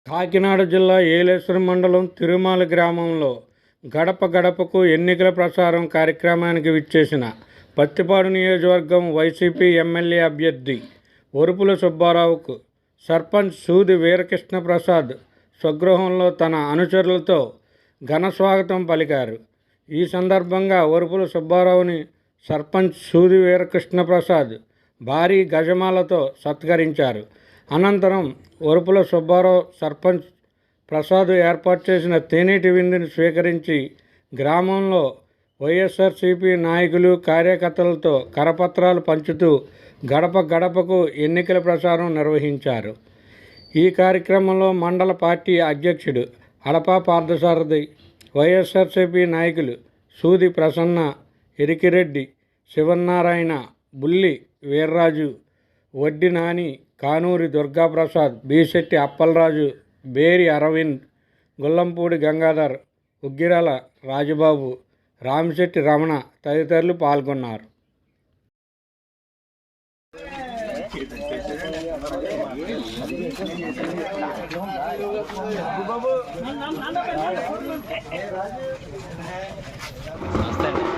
కాకినాడ జిల్లా ఏలేశ్వరం మండలం తిరుమాల గ్రామంలో గడప గడపకు ఎన్నికల ప్రచారం కార్యక్రమానికి విచ్చేసిన పత్తిపాడు నియోజకవర్గం వైసీపీ ఎమ్మెల్యే అభ్యర్థి ఒరుపుల సుబ్బారావుకు సర్పంచ్ సూది వీరకృష్ణప్రసాద్ స్వగృహంలో తన అనుచరులతో ఘన స్వాగతం పలికారు. ఈ సందర్భంగా ఒరుపుల సుబ్బారావుని సర్పంచ్ సూది వీరకృష్ణప్రసాద్ భారీ గజమాలతో సత్కరించారు. అనంతరం ఒరుపుల సుబ్బారావు సర్పంచ్ ప్రసాద్ ఏర్పాటు చేసిన తేనీటి విందుని స్వీకరించి గ్రామంలో వైఎస్ఆర్సీపీ నాయకులు కార్యకర్తలతో కరపత్రాలు పంచుతూ గడప గడపకు ఎన్నికల ప్రచారం నిర్వహించారు. ఈ కార్యక్రమంలో మండల పార్టీ అధ్యక్షుడు అడపా పార్థసారథి, వైఎస్ఆర్సీపీ నాయకులు సూది ప్రసన్న, ఎరికిరెడ్డి, శివనారాయణ, బుల్లి వీర్రాజు, వడ్డి నాని, కానూరి దుర్గాప్రసాద్, బీశెట్టి అప్పలరాజు, బేరి అరవింద్, గుల్లంపూడి గంగాధర్, ఉగ్గిరాల రాజబాబు, రామిశెట్టి రమణ తదితరులు పాల్గొన్నారు. నమస్తే.